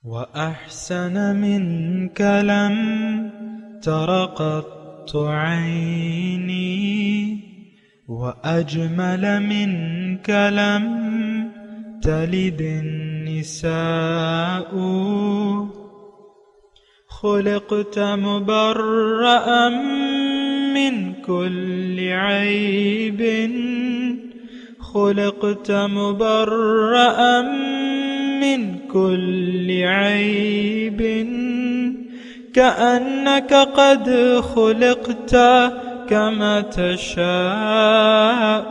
وأحسن منك لم تر قط عيني وأجمل منك لم تلد النساء خلقت مبرأ من كل عيب خلقت مبرأ من كل عيب كأنك قد خلقت كما تشاء.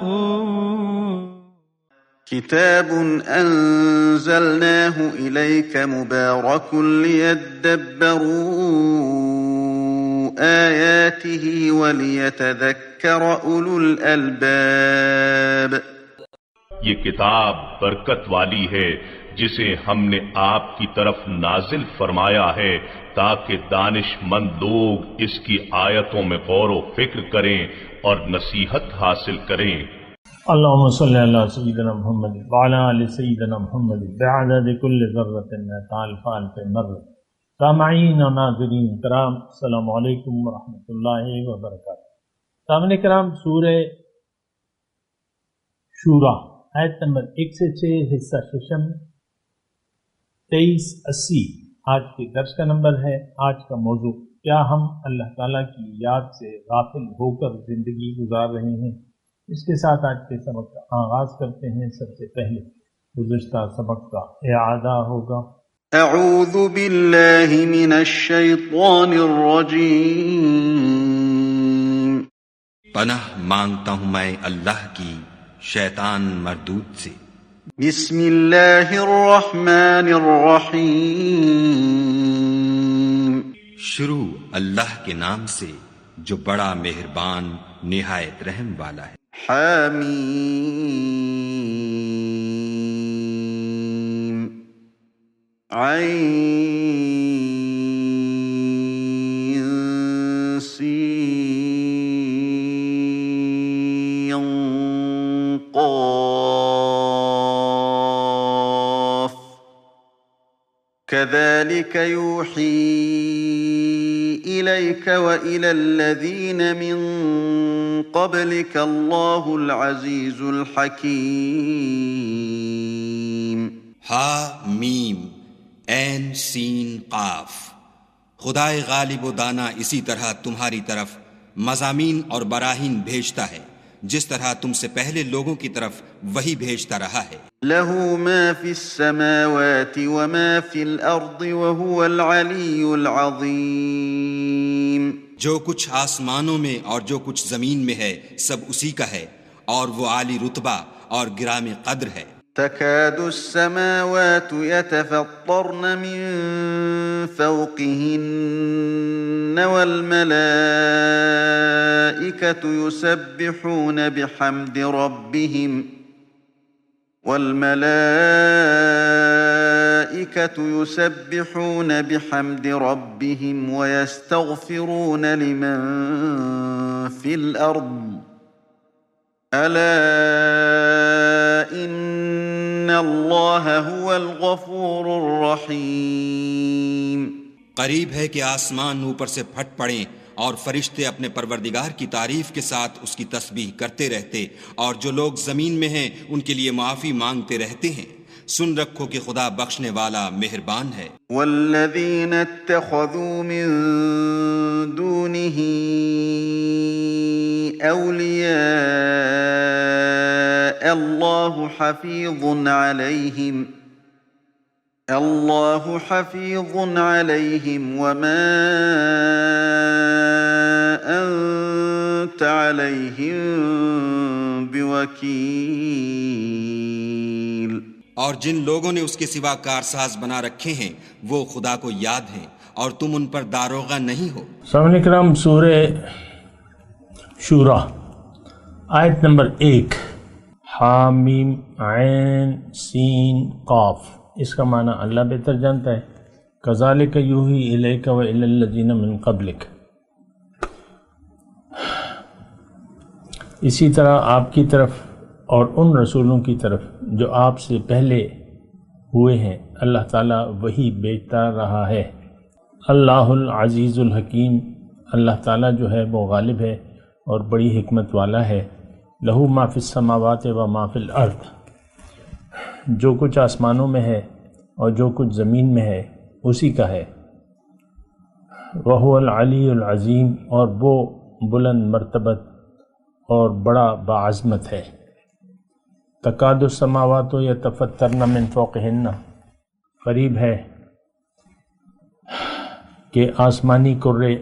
كتاب أنزلناه إليك مبارك ليدبروا آياته وليتذكر أولو الألباب. یہ کتاب برکت والی ہے جسے ہم نے آپ کی طرف نازل فرمایا ہے تاکہ دانش مند لوگ اس کی آیتوں میں غور و فکر کریں اور نصیحت حاصل کریں. اللهم صل على سيدنا محمد وعلى آل سيدنا محمد بعدد كل ذرة الف مرة. سامعین و ناظرین کرام، السلام علیکم ورحمۃ اللہ وبرکاتہ. سامعین کرام، سورہ شورا آیت نمبر 1 سے 6، حصہ ششم 2380 آج کے درس کا نمبر ہے. آج کا موضوع، کیا ہم اللہ تعالیٰ کی یاد سے غافل ہو کر زندگی گزار رہے ہیں؟ اس کے ساتھ آج کے سبق کا آغاز کرتے ہیں. سب سے پہلے گزشتہ سبق کا اعادہ ہوگا. اعوذ باللہ من الشیطان الرجیم. پناہ مانگتا ہوں میں اللہ کی شیطان مردود سے. بسم اللہ الرحمن الرحیم. شروع اللہ کے نام سے جو بڑا مہربان نہایت رحم والا ہے. حامیم عین سین قاف كذلك يوحي إليك وإلى الذين من قبلك الله العزيز الحكيم. ہا میم عین سین قاف. خدائے غالب و دانا اسی طرح تمہاری طرف مضامین اور براہین بھیجتا ہے جس طرح تم سے پہلے لوگوں کی طرف وہی بھیجتا رہا ہے. له ما في السماوات وما في الأرض وهو العلي العظيم. جو کچھ آسمانوں میں اور جو کچھ زمین میں ہے سب اسی کا ہے اور وہ عالی رتبہ اور گرامی قدر ہے. تكاد السماوات يتفطرن من فوقهن والملائكة يسبحون بحمد ربهم ويستغفرون لمن في الأرض ألا إن الله هو الغفور الرحيم. قریب ہے کہ آسمان اوپر سے پھٹ پڑیں اور فرشتے اپنے پروردگار کی تعریف کے ساتھ اس کی تسبیح کرتے رہتے اور جو لوگ زمین میں ہیں ان کے لیے معافی مانگتے رہتے ہیں. سن رکھو کہ خدا بخشنے والا مہربان ہے. والذین اتخذوا من دونه اولیاء اللہ حفیظ علیہم وما انت علیہم بوکیل. اور جن لوگوں نے اس کے سوا کارساز بنا رکھے ہیں وہ خدا کو یاد ہیں اور تم ان پر داروغہ نہیں ہو. سامعین کرام، سورہ شورا آیت نمبر 1، حامیم عین سین قاف. اس کا معنی اللہ بہتر جانتا ہے. کذالک یوحی الیک والی الذین من قبلک. اسی طرح آپ کی طرف اور ان رسولوں کی طرف جو آپ سے پہلے ہوئے ہیں، اللہ تعالیٰ وہی بیچتا رہا ہے۔ اللہ العزیز الحکیم، اللہ تعالیٰ جو ہے وہ غالب ہے اور بڑی حکمت والا ہے۔ لہو ما فی السماوات و ما فی الارض، جو کچھ آسمانوں میں ہے اور جو کچھ زمین میں ہے اسی کا ہے۔ وہو العلی العظیم، اور وہ بلند مرتبت اور بڑا باعظمت ہے۔ تکاد السماوات یتفطرن من فوقہن، قریب ہے کہ آسمانی کرے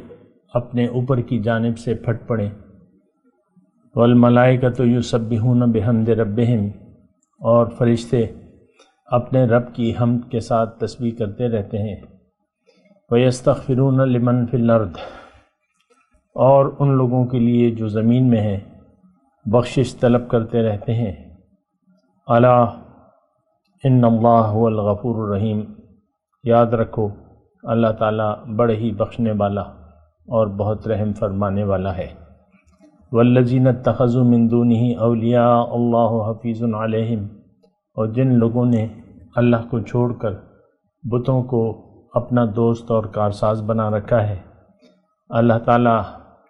اپنے اوپر کی جانب سے پھٹ پڑیں۔ والملائکۃ یسبحون بحمد ربہم، اور فرشتے اپنے رب کی حمد کے ساتھ تسبیح کرتے رہتے ہیں۔ وَيَسْتَغْفِرُونَ لِمَنْ فِي الْأَرْضِ، اور ان لوگوں کے لیے جو زمین میں ہیں بخشش طلب کرتے رہتے ہیں۔ الا ان اللہ هو الغفور الرحیم، یاد رکھو اللہ تعالیٰ بڑے ہی بخشنے والا اور بہت رحم فرمانے والا ہے۔ والذین اتخذوا من دونہ اولیاء اللہ حفیظ علیہم، اور جن لوگوں نے اللہ کو چھوڑ کر بتوں کو اپنا دوست اور کارساز بنا رکھا ہے، اللہ تعالیٰ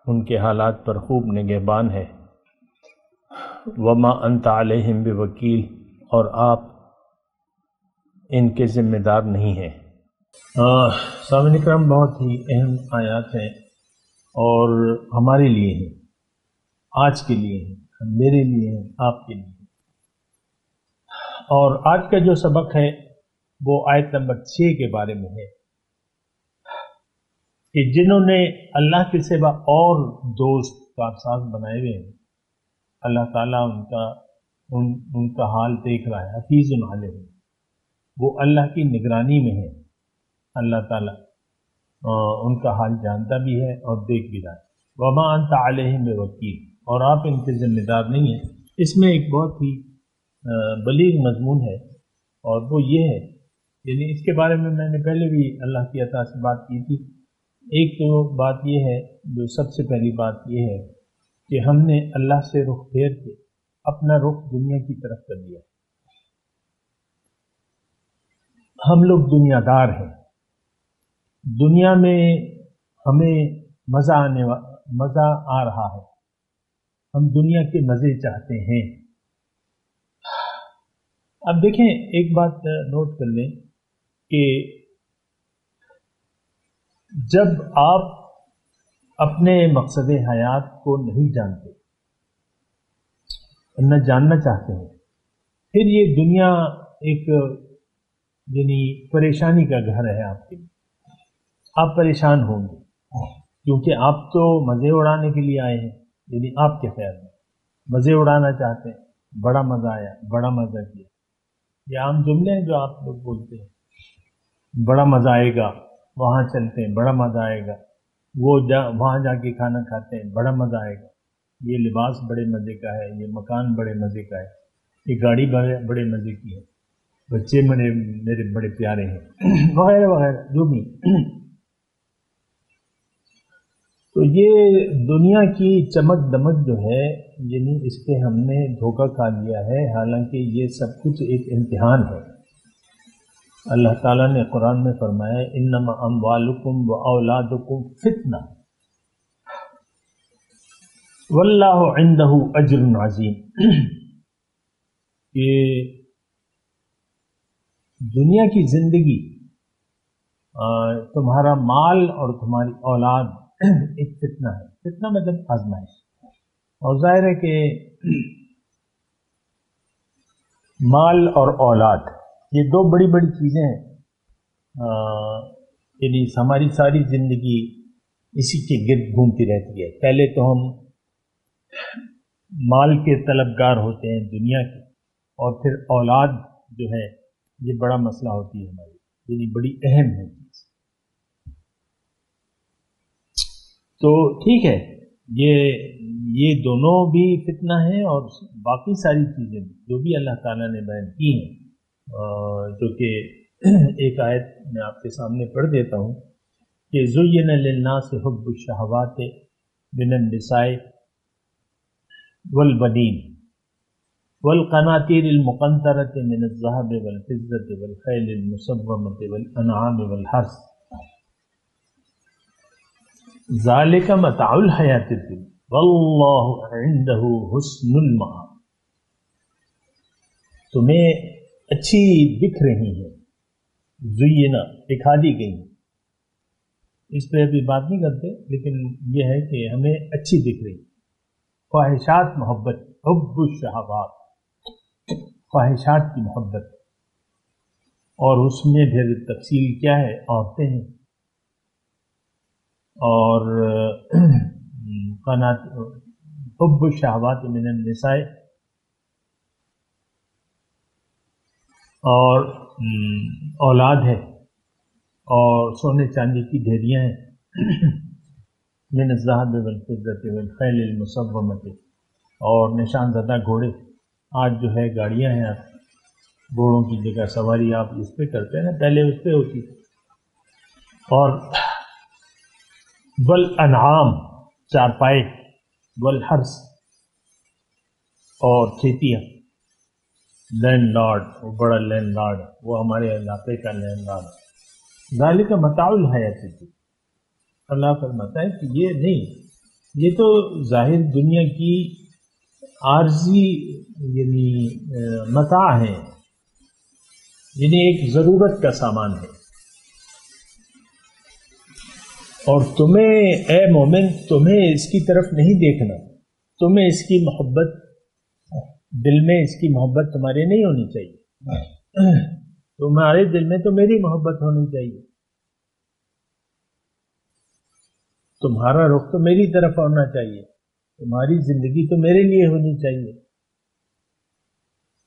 ان کے حالات پر خوب نگہبان ہے۔ وما انت علیہم بوکیل، اور آپ ان کے ذمہ دار نہیں ہیں۔ سامعین اکرام، بہت ہی اہم آیات ہیں اور ہمارے لیے ہیں، آج کے لیے ہیں، میرے لیے ہیں، آپ کے لیے۔ اور آج کا جو سبق ہے وہ آیت نمبر 6 کے بارے میں ہے کہ جنہوں نے اللہ کے سوا اور دوست کارساز بنائے ہوئے ہیں، اللہ تعالیٰ ان کا حال دیکھ رہا ہے۔ حفیظ علیہم، وہ اللہ کی نگرانی میں ہے، اللہ تعالیٰ ان کا حال جانتا بھی ہے اور دیکھ بھی رہا ہے۔ وما انت علیہم بوکیل، اور آپ ان کے ذمہ دار نہیں ہیں۔ اس میں ایک بہت ہی بلیغ مضمون ہے، اور وہ یہ ہے، یعنی اس کے بارے میں نے پہلے بھی اللہ کی عطا سے بات کی تھی۔ ایک تو بات یہ ہے، جو سب سے پہلی بات یہ ہے کہ ہم نے اللہ سے رخ پھیر کے اپنا رخ دنیا کی طرف کر دیا۔ ہم لوگ دنیا دار ہیں، دنیا میں ہمیں مزہ آ رہا ہے، ہم دنیا کے مزے چاہتے ہیں۔ اب دیکھیں، ایک بات نوٹ کر لیں کہ جب آپ اپنے مقصد حیات کو نہیں جانتے، نہ جاننا چاہتے ہیں، پھر یہ دنیا ایک یعنی پریشانی کا گھر ہے آپ کے لیے۔ آپ پریشان ہوں گے کیونکہ آپ تو مزے اڑانے کے لیے آئے ہیں، یعنی آپ کے خیال میں مزے اڑانا چاہتے ہیں۔ بڑا مزہ آیا، بڑا مزہ کیا، یہ عام جملے ہیں جو آپ لوگ بولتے ہیں۔ بڑا مزہ آئے گا، وہاں چلتے ہیں، بڑا مزہ آئے گا، وہاں جا کے کھانا کھاتے ہیں، بڑا مزہ آئے گا، یہ لباس بڑے مزے کا ہے، یہ مکان بڑے مزے کا ہے، یہ گاڑی بڑے مزے کی ہے، بچے میرے بڑے پیارے ہیں، وغیرہ وغیرہ جو بھی۔ تو یہ دنیا کی چمک دمک جو ہے، یعنی اس پہ ہم نے دھوکہ کھا لیا ہے، حالانکہ یہ سب کچھ ایک امتحان ہے۔ اللہ تعالیٰ نے قرآن میں فرمایا انما اموالکم و اولادکم فتنہ واللہ عندہ اجر عظیم، کہ دنیا کی زندگی، تمہارا مال اور تمہاری اولاد ایک فتنہ ہے۔ فتنہ مطلب آزمائش، اور ظاہر ہے کہ مال اور اولاد یہ دو بڑی بڑی چیزیں ہیں، یعنی ہماری ساری زندگی اسی کے گرد گھومتی رہتی ہے۔ پہلے تو ہم مال کے طلبگار ہوتے ہیں دنیا کے، اور پھر اولاد جو ہے یہ بڑا مسئلہ ہوتی ہے ہماری، یعنی بڑی اہم ہے چیز۔ تو ٹھیک ہے، یہ دونوں بھی فتنہ ہیں، اور باقی ساری چیزیں جو بھی اللہ تعالیٰ نے بیان کی ہیں، جو کہ ایک آیت میں آپ کے سامنے پڑھ دیتا ہوں کہ زُيِّنَ لِلنَّاسِ حُبُّ الشَّهَوَاتِ مِنَ النِّسَاءِ وَالْبَنِينَ، والقناطیر المقنطرۃ من الذهب والفضة والخیل المسومۃ والانعام والحرث ذالک متاع الحیات الدنیا واللہ عندہ حسن المآب. تمہیں اچھی دکھ رہی ہیں، زینا دکھا دی گئی ہیں، اس پہ ابھی بات نہیں کرتے، لیکن یہ ہے کہ ہمیں اچھی دکھ رہی. خواہشات محبت، حب الشہوات، خواہشات کی محبت، اور اس میں پھر تفصیل کیا ہے، عورتیں ہیں اور حب الشہوات من النساء، اور اولاد ہے، اور سونے چاندی کی ڈھیریاں ہیں، من الذهب والفضة والخیل المسومۃ، اور نشان زدہ گھوڑے. آج جو ہے گاڑیاں ہیں، گھوڑوں کی جگہ سواری آپ اس پہ کرتے ہیں نا، پہلے اس پہ ہوتی تھی. اور والانعام چارپائے، والحرث اور کھیتیاں. لینڈ لارڈ، وہ بڑا لینڈ لارڈ، وہ ہمارے علاقے کا لینڈ لارڈ. ذالک متاع الحیات الدنیا. اللہ فرماتا ہے کہ یہ نہیں، یہ تو ظاہر دنیا کی عارضی یعنی متاع ہے، یعنی ایک ضرورت کا سامان ہے. اور تمہیں اے مومن، تمہیں اس کی طرف نہیں دیکھنا، تمہیں اس کی محبت، دل میں اس کی محبت تمہارے نہیں ہونی چاہیے. تمہارے دل میں تو میری محبت ہونی چاہیے، تمہارا رخ تو میری طرف ہونا چاہیے، تمہاری زندگی تو میرے لیے ہونی چاہیے،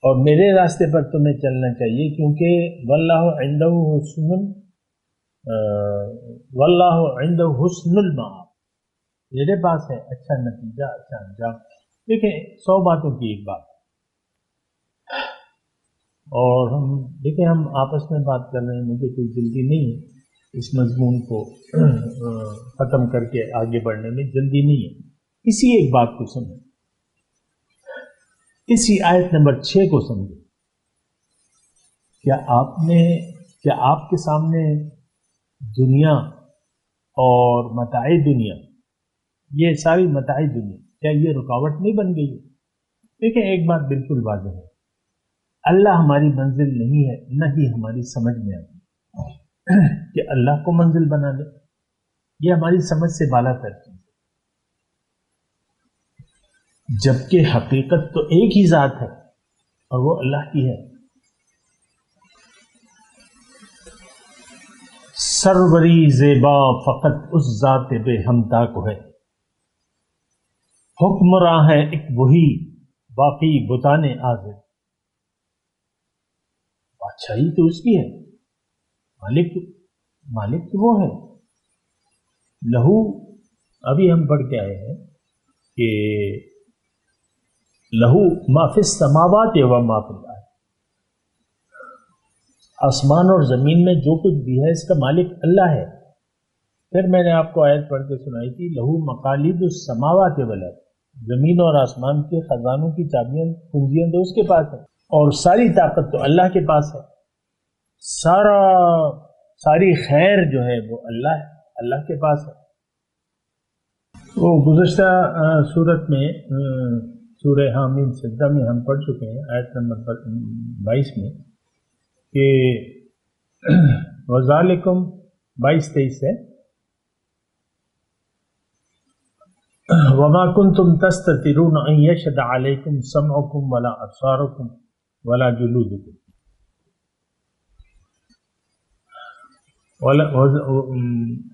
اور میرے راستے پر تمہیں چلنا چاہیے، کیونکہ واللہ عنده عنده حسن المآب. میرے پاس ہے اچھا نتیجہ، اچھا انجام. دیکھیں 100 باتوں کی ایک بات، اور ہم آپس میں بات کر رہے ہیں، مجھے کوئی جلدی نہیں ہے اس مضمون کو ختم کر کے آگے بڑھنے میں، جلدی نہیں ہے. اسی ایک بات کو سمجھیں، اسی آیت نمبر 6 کو سمجھیں. کیا آپ کے سامنے دنیا اور متاع دنیا، یہ ساری متاع دنیا، کیا یہ رکاوٹ نہیں بن گئی ہے؟ دیکھیں ایک بات بالکل واضح ہے، اللہ ہماری منزل نہیں ہے، نہ ہی ہماری سمجھ میں آتی کہ اللہ کو منزل بنا لے. یہ ہماری سمجھ سے بالا تر چیز ہے، جبکہ حقیقت تو ایک ہی ذات ہے اور وہ اللہ کی ہے. سروری زیبا فقط اس ذات بے ہمتا کو ہے، حکمراں ہے ایک وہی باقی بتانے حاضر. بادشاہی تو اس کی ہے، مالک وہ ہے. لہو، ابھی ہم پڑھ کے آئے ہیں کہ لہو ما فی السماوات و ما فی الارض، آسمان اور زمین میں جو کچھ بھی ہے اس کا مالک اللہ ہے. پھر میں نے آپ کو آیت پڑھ کے سنائی تھی، لہو مقالید السماوات والارض، زمین اور آسمان کے خزانوں کی چابیاں کنجیاں تو اس کے پاس ہیں، اور ساری طاقت تو اللہ کے پاس ہے. ساری خیر جو ہے وہ اللہ کے پاس ہے. وہ گزشتہ صورت میں سورہ حامیم سجدہ میں ہم پڑھ چکے ہیں، آیت نمبر 22 میں، کہ وَذَلِكُمْ 22-23 ہے، وَمَا كُنْتُمْ تَسْتَتِرُونَ أَنْ يَشْهَدَ عَلَيْكُمْ سَمْعُكُمْ وَلَا أَبْصَارُكُمْ وَلَا جُلُودُكُمْ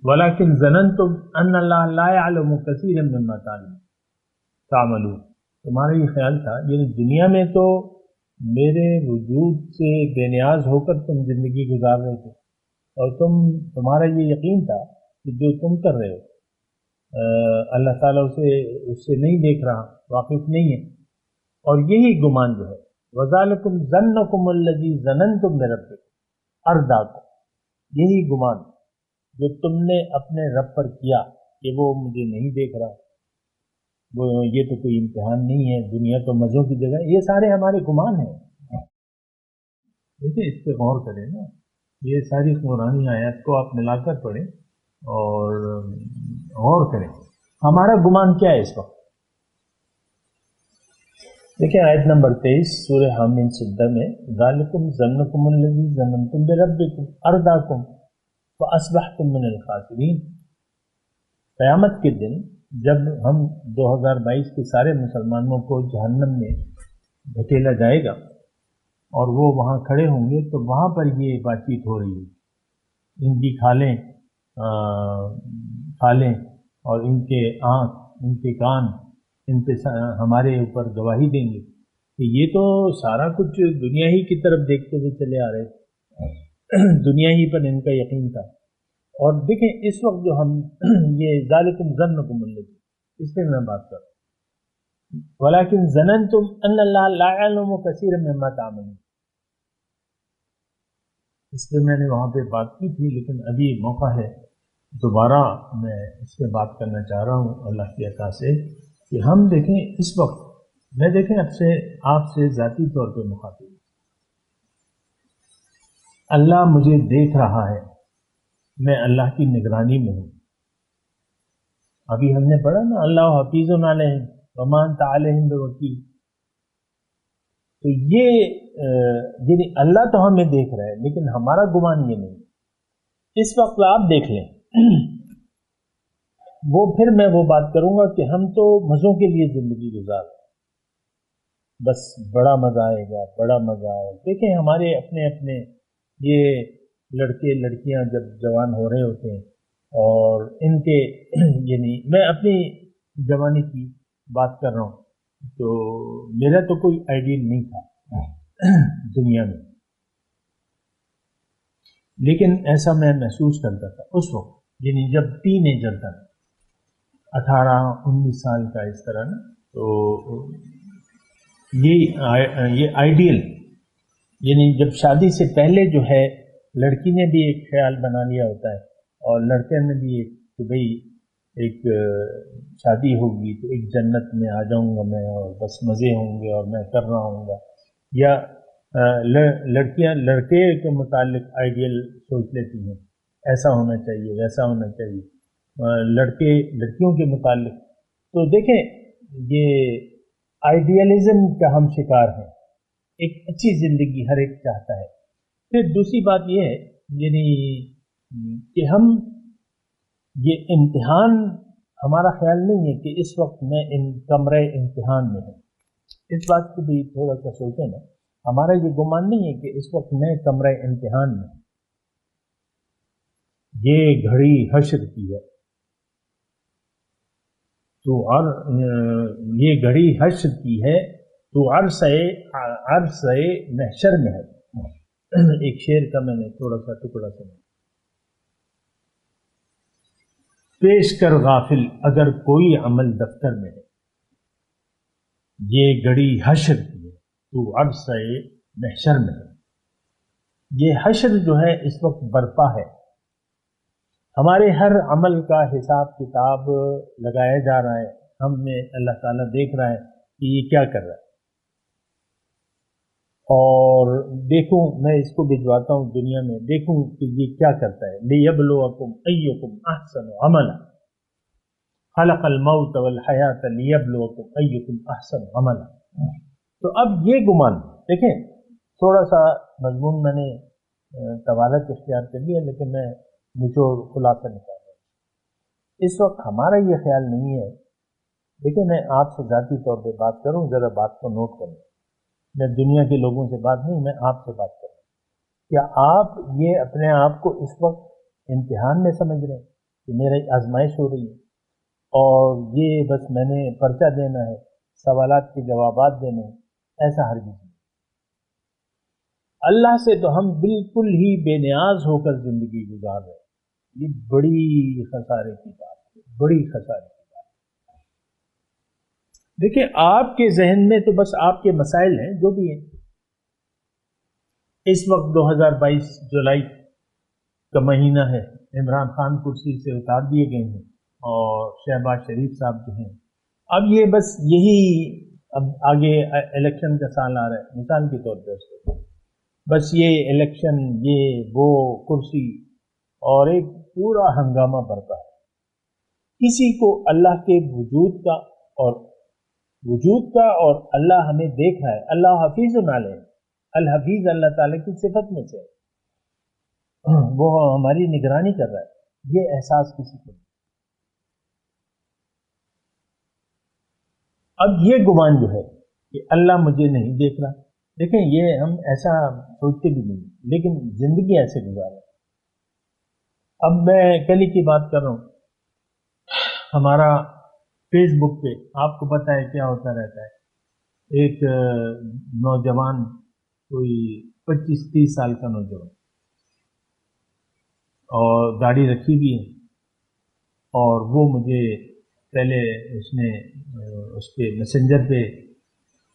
وَلَكِنْ ظَنَنْتُمْ أَنَّ اللَّهَ لَا يَعْلَمُ كَثِيرًا مِّمَّا تَعْمَلُونَ. تمہارا یہ خیال تھا، یعنی دنیا میں تو میرے وجود سے بے نیاز ہو کر تم زندگی گزار رہے تھے، اور تمہارا یہ یقین تھا کہ جو تم کر رہے ہو اللہ تعالیٰ اس سے نہیں دیکھ رہا، واقف نہیں ہے. اور یہی گمان جو ہے، وَذَلِكُمْ ظَنُّكُمُ الَّذِي ظَنَنْتُمْ بِرَبِّكُمْ أَرْدَاكُمْ، یہی گمان جو تم نے اپنے رب پر کیا کہ وہ مجھے نہیں دیکھ رہا، وہ یہ تو کوئی امتحان نہیں ہے، دنیا تو مزوں کی جگہ، یہ سارے ہمارے گمان ہیں۔ دیکھیں اس پہ غور کریں نا، یہ ساری قرآنی آیات کو آپ ملا کر پڑھیں اور غور کریں ہمارا گمان کیا ہے اس وقت۔ دیکھیں آیت نمبر 23 سورہ حامیم سجدہ میں، ذالکم ظنکم الذی ظننتم بربکم ارداکم فاصبحتم من الخاسرین۔ قیامت کے دن جب ہم 2022 کے سارے مسلمانوں کو جہنم میں دھکیلا جائے گا اور وہ وہاں کھڑے ہوں گے تو وہاں پر یہ بات چیت ہو رہی ہے، ان کی کھالیں اور ان کے آنکھ، ان کے کان ان پہ ہمارے اوپر گواہی دیں گے کہ یہ تو سارا کچھ دنیا ہی کی طرف دیکھتے ہوئے چلے آ رہے تھے، دنیا ہی پر ان کا یقین تھا۔ اور دیکھیں اس وقت جو ہم یہ ذالکم ظنکم الذی، اس پہ میں بات کر رہا ہوں، ولیکن ظننتم ان اللہ لا یعلم کثیرا مما تعملون، اس پہ میں نے وہاں پہ بات کی تھی، لیکن ابھی موقع ہے دوبارہ میں اس پہ بات کرنا چاہ رہا ہوں اللہ کی عطا سے، کہ ہم دیکھیں اس وقت میں دیکھیں آپ سے ذاتی طور پہ مخاطب، اللہ مجھے دیکھ رہا ہے، میں اللہ کی نگرانی میں ہوں۔ ابھی ہم نے پڑھا نا اللہ حفیظ علیہم وما انت علیہم بوکیل، تو یہ یعنی اللہ تو ہمیں دیکھ رہا ہے لیکن ہمارا گمان یہ نہیں۔ اس وقت آپ دیکھ لیں وہ پھر میں وہ بات کروں گا کہ ہم تو مزوں کے لیے زندگی گزار رہے ہیں، بس بڑا مزہ آئے گا، بڑا مزہ آئے گا۔ دیکھیں ہمارے اپنے یہ لڑکے لڑکیاں جب جوان ہو رہے ہوتے ہیں اور ان کے یعنی میں اپنی جوانی کی بات کر رہا ہوں، تو میرا تو کوئی آئیڈیل نہیں تھا دنیا میں، لیکن ایسا میں محسوس کرتا تھا اس وقت، یعنی جب ٹین ایجر تھا 18-19 سال کا اس طرح نا، تو یہ آئیڈیل یعنی جب شادی سے پہلے جو ہے لڑکی نے بھی ایک خیال بنا لیا ہوتا ہے اور لڑکے نے بھی ایک کہ بھئی ایک شادی ہوگی تو ایک جنت میں آ جاؤں گا میں اور بس مزے ہوں گے اور میں کر رہا ہوں گا، یا لڑکیاں لڑکے کے متعلق آئیڈیل سوچ لیتی ہیں ایسا ہونا چاہیے ویسا ہونا چاہیے، لڑکے لڑکیوں کے متعلق۔ تو دیکھیں یہ آئیڈیالزم کا ہم شکار ہیں، ایک اچھی زندگی ہر ایک چاہتا ہے۔ پھر دوسری بات یہ ہے یعنی کہ ہم یہ امتحان، ہمارا خیال نہیں ہے کہ اس وقت میں کمرے امتحان میں ہوں، اس بات کو بھی تھوڑا سا سوچیں نا، ہمارا یہ گمان نہیں ہے کہ اس وقت میں کمرے امتحان میں ہوں، یہ گھڑی حشر کی ہے، تو اور یہ گھڑی حشر کی ہے تو عرصہ محشر میں ہے۔ ایک شعر کا میں نے تھوڑا سا ٹکڑا سنا، پیش کر غافل اگر کوئی عمل دفتر میں ہے، یہ گھڑی حشر کی ہے تو عرصہ محشر میں ہے۔ یہ حشر جو ہے اس وقت برپا ہے، ہمارے ہر عمل کا حساب کتاب لگایا جا رہا ہے، ہم میں اللہ تعالیٰ دیکھ رہا ہے کہ یہ کیا کر رہا ہے، اور دیکھوں میں اس کو بھجواتا ہوں دنیا میں، دیکھوں کہ یہ کیا کرتا ہے۔ لِيَبْلُوَكُمْ أَيُّكُمْ أَحْسَنُ عَمَلًا خَلَقَ الْمَوْتَ وَالْحَيَاةَ لِيَبْلُوَكُمْ أَيُّكُمْ أَحْسَنُ عَمَلًا۔ تو اب یہ گمان دیکھیں، تھوڑا سا مضمون میں نے طوالت اختیار کر لیا لیکن میں نچوڑ خلاصہ نکال رہا ہوں۔ اس وقت ہمارا یہ خیال نہیں ہے، لیکن میں آپ سے ذاتی طور پہ بات کروں، ذرا بات کو نوٹ کریں، میں دنیا کے لوگوں سے بات نہیں، میں آپ سے بات کر رہا ہوں۔ کیا آپ یہ اپنے آپ کو اس وقت امتحان میں سمجھ رہے ہیں کہ میری آزمائش ہو رہی ہے اور یہ بس میں نے پرچہ دینا ہے، سوالات کے جوابات دینے ہیں؟ ایسا ہرگز نہیں۔ اللہ سے تو ہم بالکل ہی بے نیاز ہو کر زندگی گزار رہے ہیں، یہ بڑی خسارے کی بات ہے، بڑی خسارے کی بات ہے۔ دیکھیں آپ کے ذہن میں تو بس آپ کے مسائل ہیں جو بھی ہیں۔ اس وقت 2022 جولائی کا مہینہ ہے، عمران خان کرسی سے اتار دیے گئے ہیں اور شہباز شریف صاحب جو ہیں اب یہ بس یہی، اب آگے الیکشن کا سال آ رہا ہے مثال کے طور پہ اس کو، بس یہ الیکشن، یہ وہ کرسی اور ایک پورا ہنگامہ برپا ہے. کسی کو اللہ کے وجود کا اور اللہ ہمیں دیکھ رہا ہے. اللہ حفیظ علیہ، الحفیظ اللہ تعالیٰ کی صفت میں سے، وہ ہماری نگرانی کر رہا ہے، یہ احساس کسی کو نہیں. اب یہ گمان جو ہے کہ اللہ مجھے نہیں دیکھ رہا، دیکھیں یہ ہم ایسا سوچتے بھی نہیں، لیکن زندگی ایسے گزار رہے. اب میں کل ہی کی بات کر رہا ہوں، ہمارا فیس بک پہ آپ کو پتہ ہے کیا ہوتا رہتا ہے. ایک نوجوان، کوئی 25-30 سال کا نوجوان، اور داڑھی رکھی بھی ہے، اور وہ مجھے پہلے اس نے اس پہ میسنجر پہ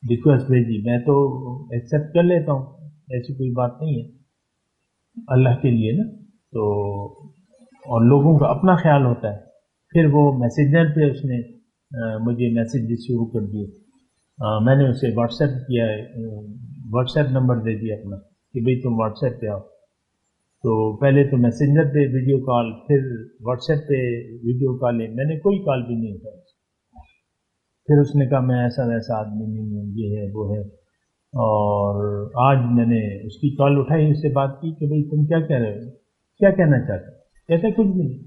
ریکویسٹ بھیجی. میں تو ایکسیپٹ کر لیتا ہوں، ایسی کوئی بات نہیں ہے اللہ کے لیے نا، تو اور لوگوں کا اپنا خیال ہوتا ہے. پھر وہ میسنجر پہ اس نے مجھے میسیج شروع کر دیے. میں نے اسے واٹس ایپ کیا ہے، واٹس ایپ نمبر دے دیا اپنا کہ بھئی تم واٹس ایپ پہ آؤ. تو پہلے تو میسنجر پہ ویڈیو کال، پھر واٹس ایپ پہ ویڈیو کال. میں نے کوئی کال بھی نہیں اٹھائی. پھر اس نے کہا میں ایسا ویسا آدمی نہیں ہوں، یہ ہے وہ ہے. اور آج میں نے اس کی کال اٹھائی، اس سے بات کی کہ بھئی تم کیا کہہ رہے ہو، کیا کہنا چاہتے ہو. کہتے کچھ بھی نہیں،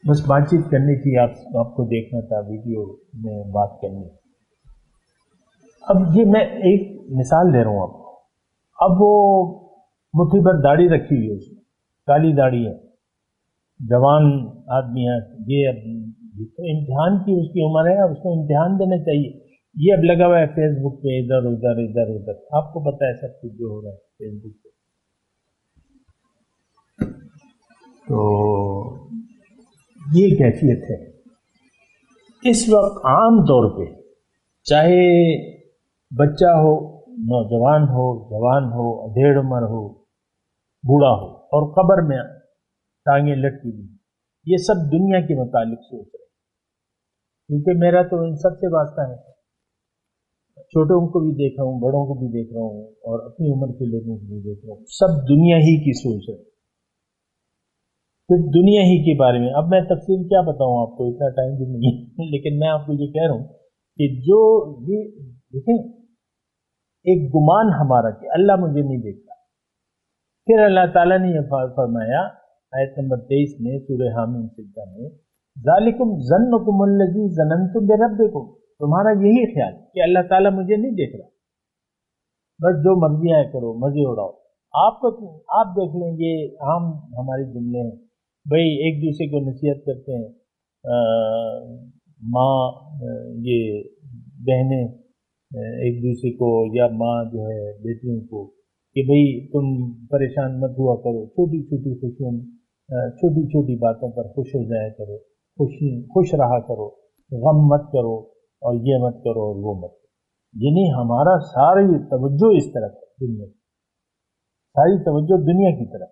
بس بات چیت کرنی تھی، آپ کو دیکھنا تھا، ویڈیو میں بات کرنی. اب یہ میں ایک مثال دے رہا ہوں آپ کو. اب وہ مٹھی پر داڑھی رکھی ہوئی ہے، اس میں کالی داڑھی ہے، جوان آدمی ہے. یہ اب امتحان کی اس کی عمر ہے، اب اس کو امتحان دینا چاہیے. یہ اب لگا ہوا ہے فیس بک پہ، ادھر ادھر ادھر ادھر. آپ کو پتہ ہے سب کچھ جو ہو رہا ہے فیس بک پہ. تو یہ کیفیت ہے اس وقت. عام طور پہ چاہے بچہ ہو، نوجوان ہو، جوان ہو، ادھیڑ عمر ہو، بوڑھا ہو، اور قبر میں ٹانگیں لٹکی ہوئی، یہ سب دنیا کے متعلق سوچ رہے ہیں. کیونکہ میرا تو ان سب سے واسطہ ہے. چھوٹوں کو بھی دیکھ رہا ہوں، بڑوں کو بھی دیکھ رہا ہوں، اور اپنی عمر کے لوگوں کو بھی دیکھ رہا ہوں. سب دنیا ہی کی سوچ رہے ہیں، پھر دنیا ہی کے بارے میں. اب میں تفصیل کیا بتاؤں آپ کو، اتنا ٹائم بھی نہیں ہے. لیکن میں آپ کو یہ کہہ رہا ہوں کہ جو یہ دیکھیں، ایک گمان ہمارا کہ اللہ مجھے نہیں دیکھتا. پھر اللہ تعالیٰ نے یہ فرمایا آیت نمبر 23 میں سورہ حامیم سجدہ میں، ذالکم ظنکم الذی ظننتم بربکم، تمہارا یہی خیال کہ اللہ تعالیٰ مجھے نہیں دیکھ رہا، بس جو مرضی آئے کرو، مزے اڑاؤ. آپ دیکھ لیں، یہ عام ہمارے جملے ہیں. بھئی ایک دوسرے کو نصیحت کرتے ہیں، ماں یہ بہنیں ایک دوسرے کو، یا ماں جو ہے بیٹیوں کو، کہ بھئی تم پریشان مت ہوا کرو، چھوٹی چھوٹی خوشیوں، چھوٹی چھوٹی باتوں پر خوش ہو جایا کرو، خوش رہا کرو، غم مت کرو، اور یہ مت کرو اور وہ مت کرو. یعنی ہمارا ساری توجہ اس طرف ہے، دنیا کی ساری توجہ دنیا کی طرف.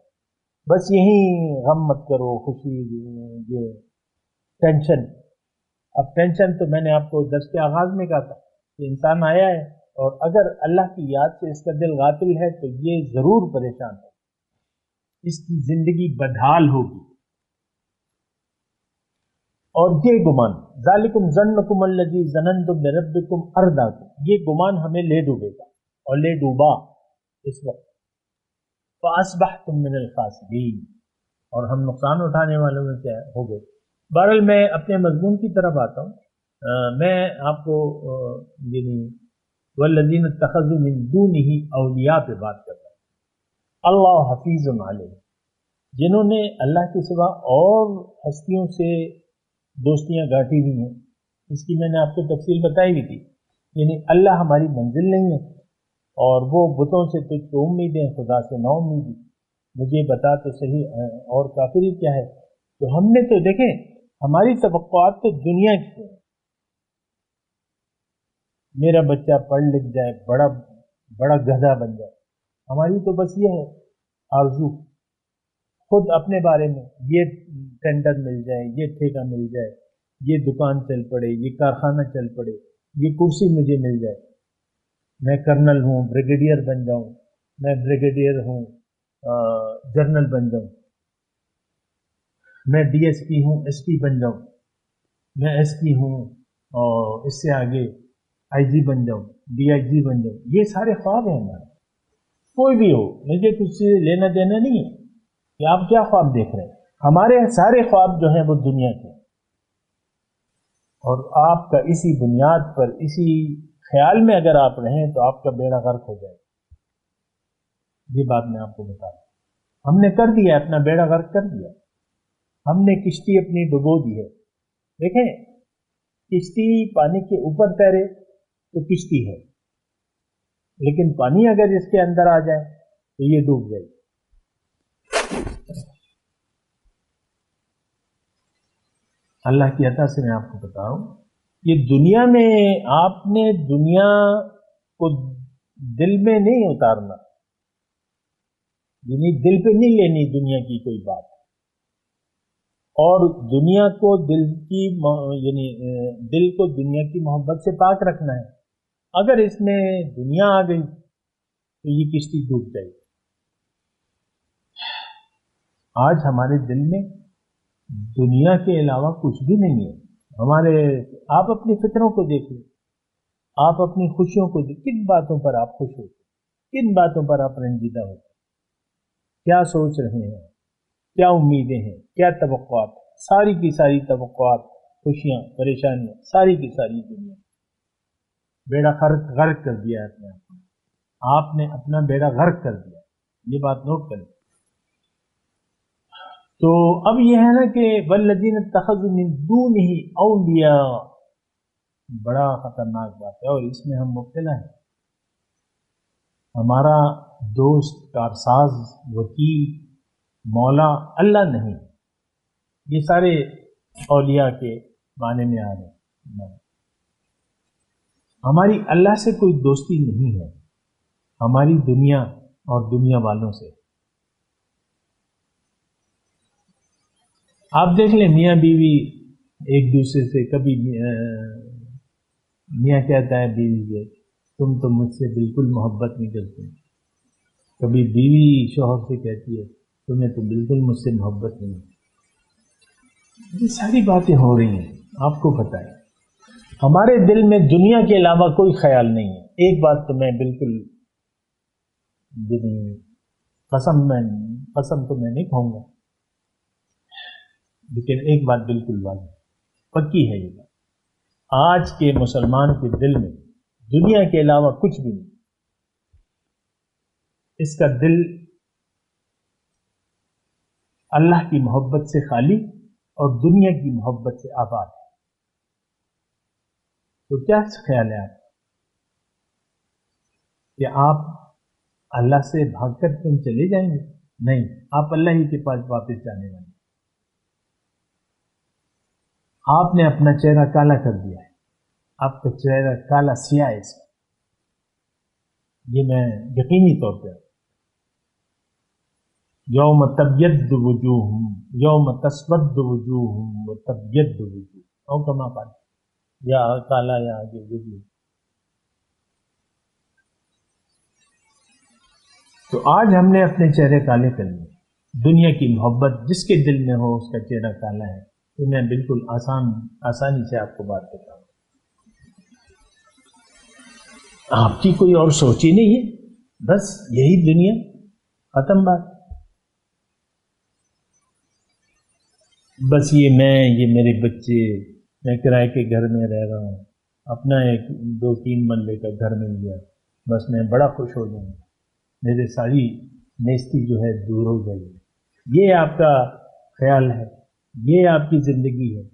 بس یہی غم مت کرو، خوشی، یہ ٹینشن. اب ٹینشن تو میں نے آپ کو درس کے آغاز میں کہا تھا کہ انسان آیا ہے، اور اگر اللہ کی یاد سے اس کا دل غافل ہے تو یہ ضرور پریشان ہے، اس کی زندگی بدحال ہوگی. اور یہ گمان، ذالکم ظنکم الذی ظننتم بربکم ارداکم، یہ گمان ہمیں لے ڈوبے گا اور لے ڈوبا اس وقت. فاصبحتم من الخاسرین، اور ہم نقصان اٹھانے والوں میں سے ہو گئے. بہرحال میں اپنے مضمون کی طرف آتا ہوں. میں آپ کو یعنی والذین اتخذوا من دونہ اولیاء پہ بات کر رہا ہوں. اللہ حفیظ علیہ، جنہوں نے اللہ کے سوا اور ہستیوں سے دوستیاں گاٹھی ہوئی ہیں. اس کی میں نے آپ کو تفصیل بتائی بھی تھی. یعنی اللہ ہماری منزل نہیں ہے، اور وہ بتوں سے تجھ کو امیدیں، خدا سے نا امیدی. مجھے بتا تو صحیح اور کافری کیا ہے. تو ہم نے تو دیکھیں، ہماری توقعات تو دنیا کی ہیں. میرا بچہ پڑھ لکھ جائے، بڑا گدھا بن جائے. ہماری تو بس یہ ہے آرزو. خود اپنے بارے میں یہ ٹینڈر مل جائے، یہ ٹھیکہ مل جائے، یہ دکان چل پڑے، یہ کارخانہ چل پڑے، یہ کرسی مجھے مل جائے، میں کرنل ہوں، بریگیڈیئر بن جاؤں، میں بریگیڈیئر ہوں، جنرل بن جاؤں، میں ڈی ایس پی ہوں، ایس پی بن جاؤں، میں ایس پی ہوں اور اس سے آگے آئی جی بن جاؤں، ڈی آئی جی بن جاؤں. یہ سارے خواب ہیں ہمارے. کوئی بھی ہو، مجھے کچھ سے لینا دینا نہیں ہے کہ آپ کیا خواب دیکھ رہے ہیں. ہمارے سارے خواب جو ہیں وہ دنیا کے ہیں، اور آپ کا اسی بنیاد پر، اسی خیال میں اگر آپ رہیں تو آپ کا بیڑا غرق ہو جائے. یہ بات میں آپ کو بتا رہا ہوں. ہم نے کر دیا، اپنا بیڑا غرق کر دیا. ہم نے کشتی اپنی ڈبو دی ہے. دیکھیں، کشتی پانی کے اوپر تیرے تو کشتی ہے، لیکن پانی اگر اس کے اندر آ جائے تو یہ ڈوب جائے. اللہ کی عطا سے میں آپ کو بتا رہا ہوں، یہ دنیا میں آپ نے دنیا کو دل میں نہیں اتارنا، یعنی دل پہ نہیں لینی دنیا کی کوئی بات، اور دنیا کو دل کی یعنی دل کو دنیا کی محبت سے پاک رکھنا ہے. اگر اس میں دنیا آ گئی تو یہ کشتی ڈوب جائے گی. آج ہمارے دل میں دنیا کے علاوہ کچھ بھی نہیں ہے. ہمارے آپ اپنی فکروں کو دیکھ لیں، آپ اپنی خوشیوں کو دیکھ، کن باتوں پر آپ خوش ہوتے، کن باتوں پر آپ رنجیدہ ہوتے، کیا سوچ رہے ہیں، کیا امیدیں ہیں، کیا توقعات. ساری کی ساری توقعات، خوشیاں، پریشانیاں، ساری کی ساری دنیا بیڑا غرق کر دیا ہے اپنے آپ کو. آپ نے اپنا بیڑا غرق کر دیا. یہ بات نوٹ کریں. تو اب یہ ہے نا کہ والذین اتخذوا من دونہ اولیاء، بڑا خطرناک بات ہے اور اس میں ہم مبتلا ہیں. ہمارا دوست، کارساز، وکیل، مولا اللہ نہیں. یہ سارے اولیاء کے معنی میں آ رہے ہیں. ہماری اللہ سے کوئی دوستی نہیں ہے، ہماری دنیا اور دنیا والوں سے. آپ دیکھ لیں، میاں بیوی ایک دوسرے سے، کبھی میاں کہتا ہے بیوی سے تم تو مجھ سے بالکل محبت نہیں کرتے، کبھی بیوی شوہر سے کہتی ہے تمہیں تو بالکل مجھ سے محبت نہیں. یہ ساری باتیں ہو رہی ہیں، آپ کو پتہ ہے. ہمارے دل میں دنیا کے علاوہ کوئی خیال نہیں ہے. ایک بات تو میں بالکل قسم تو میں نہیں کہوں گا، لیکن ایک بات بالکل واضح پکی ہے. یہ بات آج کے مسلمان کے دل میں دنیا کے علاوہ کچھ بھی نہیں. اس کا دل اللہ کی محبت سے خالی اور دنیا کی محبت سے آباد ہے. تو کیا خیال ہے آپ کہ آپ اللہ سے بھاگ کر کہیں چلے جائیں گے؟ نہیں، آپ اللہ ہی کے پاس واپس جانے والے. آپ نے اپنا چہرہ کالا کر دیا ہے، آپ کا چہرہ کالا سیاہ ہے. یہ میں یقینی طور پہ یوم تبیض وجوہ یوم تسود وجوہ وتبیض وجوہ، او کما قال، یا کالا یا آگے وجوہ. تو آج ہم نے اپنے چہرے کالے کر لیے. دنیا کی محبت جس کے دل میں ہو اس کا چہرہ کالا ہے. تو میں بالکل آسانی سے آپ کو بات بتاؤں. آپ کی کوئی اور سوچ ہی نہیں ہے، بس یہی دنیا، ختم بات. بس یہ میرے بچے، میں کرائے کے گھر میں رہ رہا ہوں، اپنا ایک 2-3 مرلے کا گھر مل گیا، بس میں بڑا خوش ہو جاؤں، میرے ساری نیستی جو ہے دور ہو جائے گی. یہ آپ کا خیال ہے، یہ آپ کی زندگی ہے.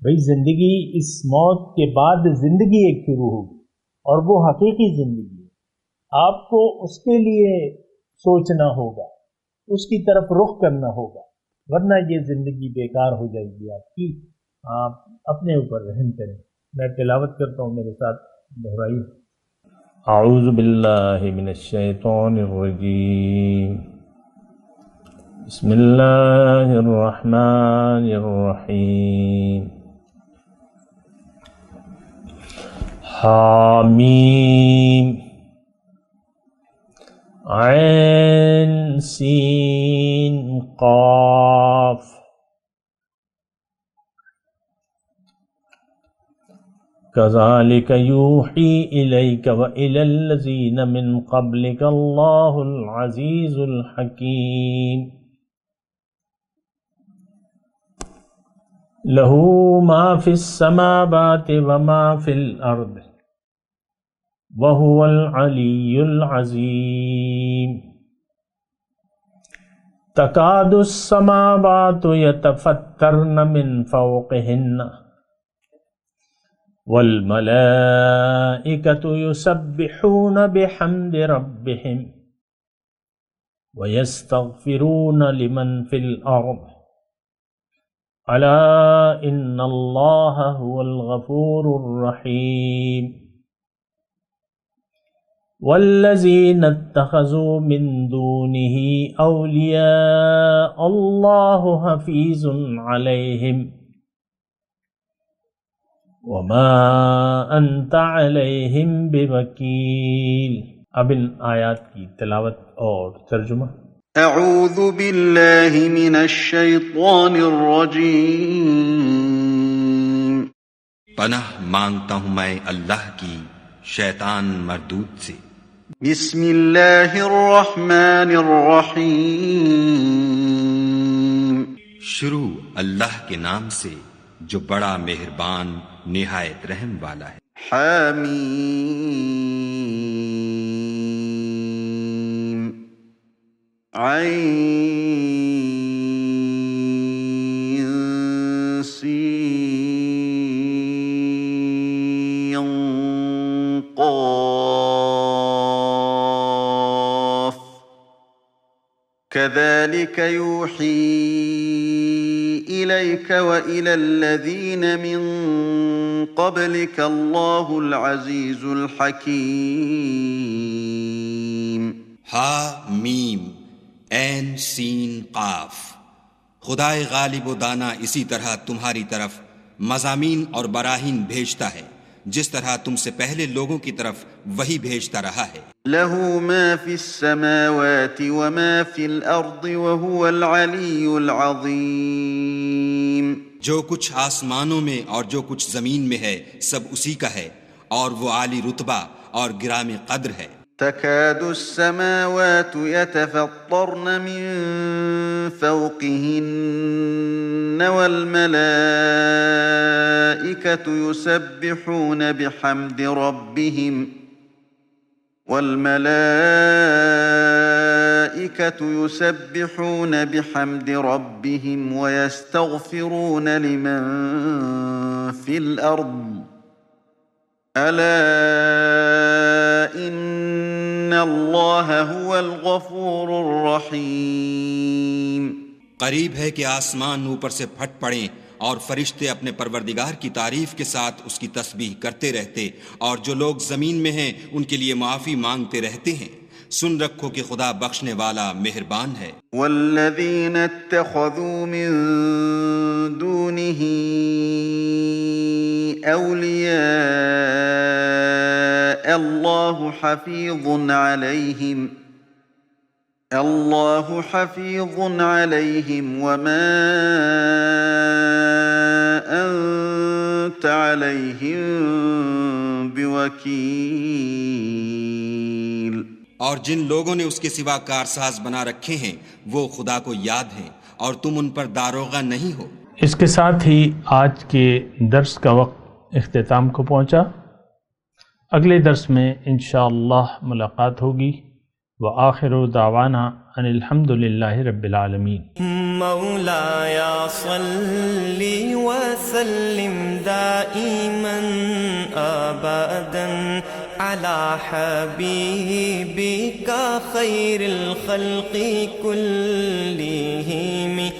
بھئی زندگی، اس موت کے بعد زندگی ایک شروع ہوگی اور وہ حقیقی زندگی ہے. آپ کو اس کے لیے سوچنا ہوگا، اس کی طرف رخ کرنا ہوگا، ورنہ یہ زندگی بیکار ہو جائے گی آپ کی. آپ اپنے اوپر رحم کریں. میں تلاوت کرتا ہوں، میرے ساتھ دہرائیے. اعوذ باللہ من الشیطان الرجیم، بسم اللہ الرحمن الرحیم. حامیم عین سین قاف. كذلك يوحي إليك وإلى الذين من قبلك الله العزيز الحكيم. له ما في السماوات وما في الأرض وهو العلي العظيم. تكاد السماوات يتفطرن من فوقهن والملائكة يسبحون بحمد ربهم ويستغفرون لمن في الأرض ألا إن الله هو الغفور الرحيم. والذين اتخذوا من دونه أولياء الله حفيظ عليهم وما انت علیہم بوکیل. اب ان آیات کی تلاوت اور ترجمہ. اعوذ باللہ من الشیطان الرجیم. پناہ مانگتا ہوں میں اللہ کی شیطان مردود سے. بسم اللہ الرحمن الرحیم. شروع اللہ کے نام سے جو بڑا مہربان نہایت رحم والا ہے. حامیم عین سین قاف. كذلك يوحي إليك وإلى الذين من قبلك الله العزيز الحكيم. ہا میم عین سین قاف. خدائے غالب و دانا اسی طرح تمہاری طرف مضامین اور براہین بھیجتا ہے جس طرح تم سے پہلے لوگوں کی طرف وہی بھیجتا رہا ہے. له ما في السماوات وما في الأرض وهو العلي العظيم. جو کچھ آسمانوں میں اور جو کچھ زمین میں ہے سب اسی کا ہے اور وہ عالی رتبہ اور گرامی قدر ہے. تكاد السماوات يتفطرن من فوقهن والملائكة يسبحون بحمد ربهم ويستغفرون لمن في الأرض ألا إن الله هو الغفور الرحيم. قریب ہے کہ آسمان اوپر سے پھٹ پڑیں اور فرشتے اپنے پروردگار کی تعریف کے ساتھ اس کی تسبیح کرتے رہتے اور جو لوگ زمین میں ہیں ان کے لیے معافی مانگتے رہتے ہیں. سن رکھو کہ خدا بخشنے والا مہربان ہے. والذین اتخذوا من دونه اولیاء اللہ حفیظ علیہم وما انت علیہم بوکیل. اور جن لوگوں نے اس کے سوا کارساز بنا رکھے ہیں وہ خدا کو یاد ہیں اور تم ان پر داروغہ نہیں ہو. اس کے ساتھ ہی آج کے درس کا وقت اختتام کو پہنچا. اگلے درس میں انشاءاللہ ملاقات ہوگی. وآخر دعوانا ان الحمد للہ رب العالمین. مولایا صلی وسلم دائما ابدا على حبيبك خير الخلق كلهم.